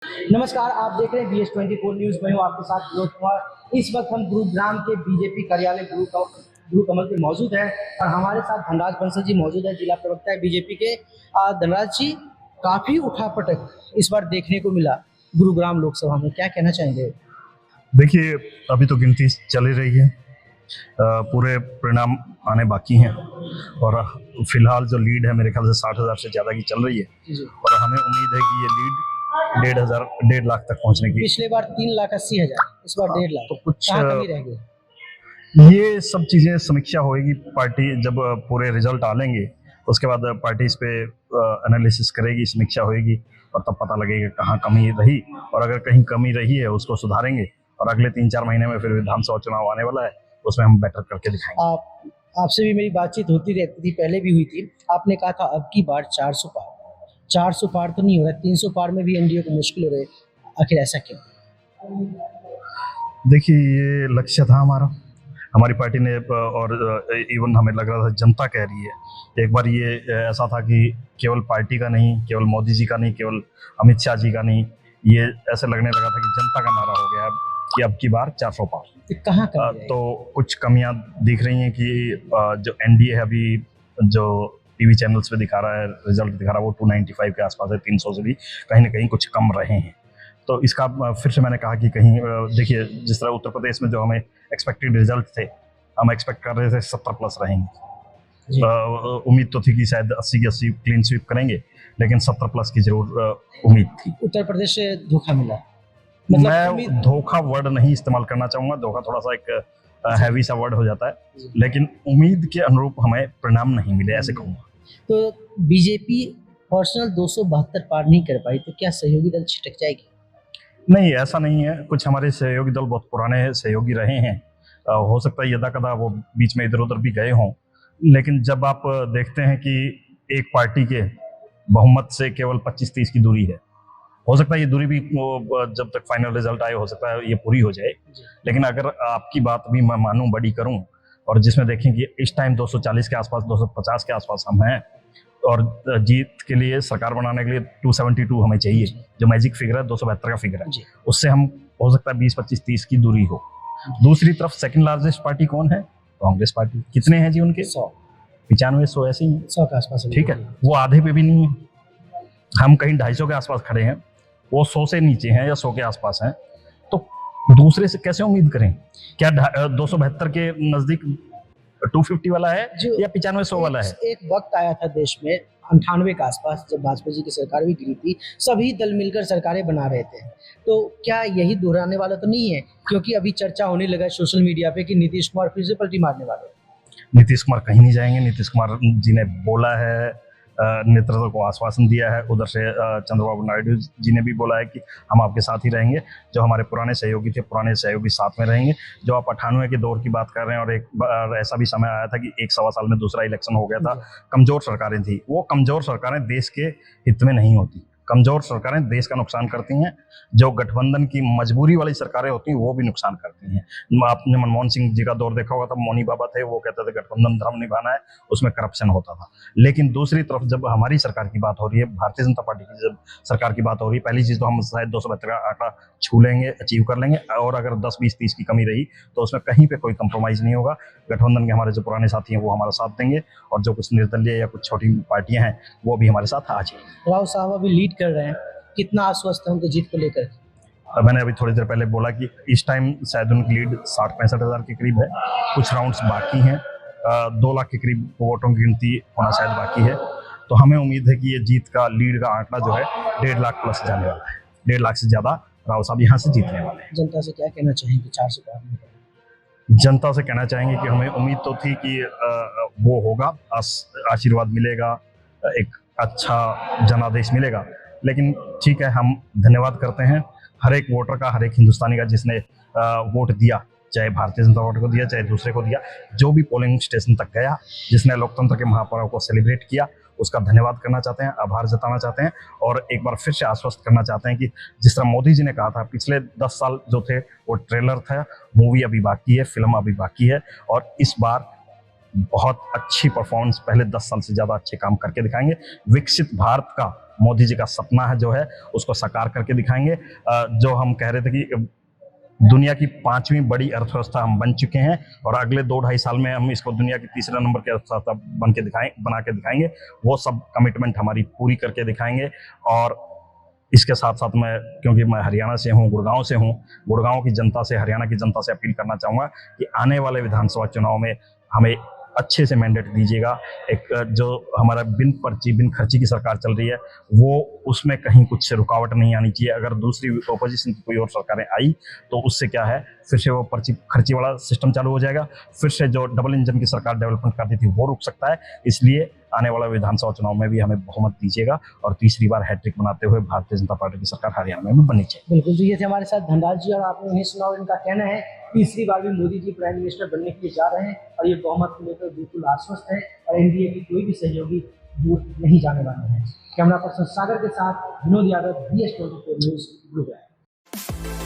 नमस्कार, आप देख रहे हैं BS24 न्यूज। मैं हूं आपके साथ विनोद कुमार। इस वक्त हम गुरुग्राम के बीजेपी कार्यालय गुरु कमल पे मौजूद है और हमारे साथ धनराज बंसल जी मौजूद है, जिला प्रवक्ता है बीजेपी के। धनराज जी, काफी उठापटक इस बार देखने को मिला गुरुग्राम लोकसभा में, क्या कहना चाहेंगे? देखिए, अभी तो गिनती चल ही रही है। पूरे परिणाम आने बाकी हैं और फिलहाल जो लीड है मेरे ख्याल से 60,000 से ज़्यादा की चल रही है जी। और हमें उम्मीद है कि ये लीड 1.5 लाख तक पहुंचने की। पिछले बार 3,80,000, इस बार 1.5 लाख। तो कुछ कहाँ कमी रह गई? ये सब चीज़ें समीक्षा होएगी। पार्टी जब पूरे रिजल्ट आ लेंगे उसके बाद पार्टी इस पे एनालिसिस करेगी, समीक्षा होएगी और तब पता लगेगा कहाँ कमी रही, और अगर कहीं कमी रही है उसको सुधारेंगे और अगले 3-4 महीने में फिर विधानसभा चुनाव आने वाला है, उसमें हम बेटर करके दिखाएंगे। आपसे भी मेरी बातचीत होती रहती थी, पहले भी हुई थी। आपने कहा था अब की बार 400 पार तो नहीं हो रहा, 300 पार में भी एनडीए को मुश्किल हो रही है। आखिर ऐसा क्यों? देखिए, ये लक्ष्य था हमारी पार्टी ने, और इवन हमें लग रहा था जनता कह रही है। एक बार ये ऐसा था कि केवल पार्टी का नहीं, केवल मोदी जी का नहीं, केवल अमित शाह जी का नहीं, ये ऐसे लगने लगा था कि जनता का नारा हो गया कि अब की बार 400 पार। कहाँ तो कुछ कमियां दिख रही हैं कि जो एनडीए है अभी जो टीवी चैनल्स पे दिखा रहा है, रिजल्ट दिखा रहा है, वो 295 के आसपास है। 300 से भी कहीं ना कहीं कुछ कम रहे हैं। तो इसका फिर से मैंने कहा कि कहीं देखिए, जिस तरह उत्तर प्रदेश में जो हमें एक्सपेक्टेड रिजल्ट थे, हम एक्सपेक्ट कर रहे थे 70 प्लस रहेंगे। उम्मीद तो थी कि शायद 80 की 80 क्लीन स्वीप करेंगे, लेकिन 70 प्लस की जरूर उम्मीद थी। उत्तर प्रदेश से धोखा मिला। मैं धोखा वर्ड नहीं इस्तेमाल करना चाहूंगा, धोखा थोड़ा सा एक हैवी सा वर्ड हो जाता है, लेकिन उम्मीद के अनुरूप हमें परिणाम नहीं मिले, ऐसे कहूंगा। तो बीजेपी पर्सनल 272 पार नहीं कर पाई, तो क्या सहयोगी दल छिटक जाएगी? नहीं, ऐसा नहीं है। कुछ हमारे सहयोगी दल बहुत पुराने सहयोगी रहे हैं, हो सकता है यदा कदा वो बीच में इधर उधर भी गए हों, लेकिन जब आप देखते हैं कि एक पार्टी के बहुमत से केवल 25-30 की दूरी है, हो सकता है ये दूरी भी जब तक फाइनल रिजल्ट आए हो सकता है ये पूरी हो जाए, लेकिन अगर आपकी बात भी मैं मानूं, बड़ी करूं, और जिसमें देखें कि इस टाइम 240 के आसपास, 250 के आसपास हम हैं, और जीत के लिए, सरकार बनाने के लिए 272 हमें चाहिए, जो मैजिक फिगर है, 272 का फिगर है, उससे हम हो सकता है 20-25-30 की दूरी हो। दूसरी तरफ सेकंड लार्जेस्ट पार्टी कौन है? कांग्रेस पार्टी। कितने हैं जी उनके? 95-100 ऐसे ही 100 के आसपास। ठीक है, वो आधे पे भी नहीं है। हम कहीं 250 के आसपास खड़े हैं, वो 100 से नीचे हैं या 100 के आसपास हैं। तो दूसरे से कैसे उम्मीद करें? क्या 272 के नजदीक 250 वाला है या 95-100 वाला है? एक वक्त आया था देश में 98 के आसपास, जब भाजपा जी की सरकार भी गिरी थी, सभी दल मिलकर सरकारें बना रहे थे। तो क्या यही दोहराने वाला तो नहीं है? क्योंकि अभी चर्चा होने लगा है सोशल मीडिया पे कि नीतीश कुमार फिर से पलटी मारने वाले हैं। नीतीश कुमार कहीं नहीं जाएंगे। नीतीश कुमार जी ने बोला है, नेतृत्व को आश्वासन दिया है। उधर से चंद्रबाबू नायडू जी ने भी बोला है कि हम आपके साथ ही रहेंगे। जो हमारे पुराने सहयोगी थे, पुराने सहयोगी साथ में रहेंगे। जो आप 98 के दौर की बात कर रहे हैं, और एक बार ऐसा भी समय आया था कि 1-1.25 साल में दूसरा इलेक्शन हो गया था, कमजोर सरकारें थी। वो कमजोर सरकारें देश के हित में नहीं होती। कमजोर सरकारें देश का नुकसान करती हैं। जो गठबंधन की मजबूरी वाली सरकारें होती हैं वो भी नुकसान करती हैं। आपने मनमोहन सिंह जी का दौर देखा होगा, तब मौनी बाबा थे, वो कहते थे गठबंधन धर्म निभाना है, उसमें करप्शन होता था। लेकिन दूसरी तरफ जब हमारी सरकार की बात हो रही है, भारतीय जनता पार्टी की जब सरकार की बात हो रही है, पहली चीज तो हम शायद 272 का आंकड़ा छू लेंगे, अचीव कर लेंगे, और अगर 10-20-30 की कमी रही तो उसमें कहीं पे कोई कंप्रोमाइज नहीं होगा। गठबंधन के हमारे जो पुराने साथी हैं वो हमारा साथ देंगे, और जो कुछ निर्दलीय या कुछ छोटी पार्टियां हैं वो भी हमारे साथ आ जाएंगी। राव साहब अभी लीड कर रहे हैं, कितना आश्वस्त है उनको जीत को लेकर? मैंने अभी थोड़ी देर पहले बोला कि इस टाइम शायद उनकी लीड 60-65 हज़ार के करीब है। कुछ राउंड्स बाकी हैं, 2 लाख के करीब वोटों की गिनती होना शायद बाकी है। तो हमें उम्मीद है कि ये जीत का, लीड का आंकड़ा जो है 1.5 लाख प्लस जाने वाला है। 1.5 लाख से ज्यादा राव साहब यहाँ से जीतने वाले हैं। जनता से क्या कहना चाहेंगे 400 पार में? जनता से कहना चाहेंगे कि हमें उम्मीद तो थी कि वो होगा, आशीर्वाद मिलेगा, एक अच्छा जनादेश मिलेगा, लेकिन ठीक है, हम धन्यवाद करते हैं हर एक वोटर का, हर एक हिंदुस्तानी का जिसने वोट दिया, चाहे भारतीय जनता पार्टी को दिया, चाहे दूसरे को दिया, जो भी पोलिंग स्टेशन तक गया, जिसने लोकतंत्र के महापर्व को सेलिब्रेट किया, उसका धन्यवाद करना चाहते हैं, आभार जताना चाहते हैं, और एक बार फिर से आश्वस्त करना चाहते हैं कि जिस तरह मोदी जी ने कहा था, पिछले 10 साल जो थे वो ट्रेलर था, मूवी अभी बाकी है, फिल्म अभी बाकी है, और इस बार बहुत अच्छी परफॉर्मेंस, पहले 10 साल से ज़्यादा अच्छे काम करके दिखाएंगे। विकसित भारत का मोदी जी का सपना है जो है उसको साकार करके दिखाएंगे। जो हम कह रहे थे कि दुनिया की 5वीं बड़ी अर्थव्यवस्था हम बन चुके हैं और अगले 2-2.5 साल में हम इसको दुनिया की तीसरा नंबर की अर्थव्यवस्था बना के दिखाएंगे। वो सब कमिटमेंट हमारी पूरी करके दिखाएंगे। और इसके साथ साथ मैं, क्योंकि मैं हरियाणा से हूँ, गुड़गांव से हूँ, गुड़गांव की जनता से, हरियाणा की जनता से अपील करना चाहूँगा कि आने वाले विधानसभा चुनाव में हमें अच्छे से मैंडेट दीजिएगा। एक जो हमारा बिन पर्ची बिन खर्ची की सरकार चल रही है वो, उसमें कहीं कुछ रुकावट नहीं आनी चाहिए। अगर दूसरी ऑपोजिशन की कोई और सरकारें आई तो उससे क्या है, फिर से वो पर्ची खर्ची वाला सिस्टम चालू हो जाएगा, फिर से जो डबल इंजन की सरकार डेवलपमेंट करती थी वो रुक सकता है। इसलिए आने वाला विधानसभा चुनाव में भी हमें बहुमत दीजिएगा और तीसरी बार हैट्रिक बनाते हुए भारतीय जनता पार्टी की सरकार हरियाणा में भी बननी चाहिए। बिल्कुल, तो ये थे हमारे साथ धनराज जी और आपने उन्हें सुना और इनका कहना है तीसरी बार भी मोदी जी प्राइम मिनिस्टर बनने के लिए जा रहे हैं और ये बहुमत को लेकर बिल्कुल आश्वस्त है और एनडीए की कोई भी सहयोगी दूर नहीं जाने वाले हैं। कैमरा पर्सन सागर के साथ विनोद यादव, BS24 न्यूज़, गुरुग्राम।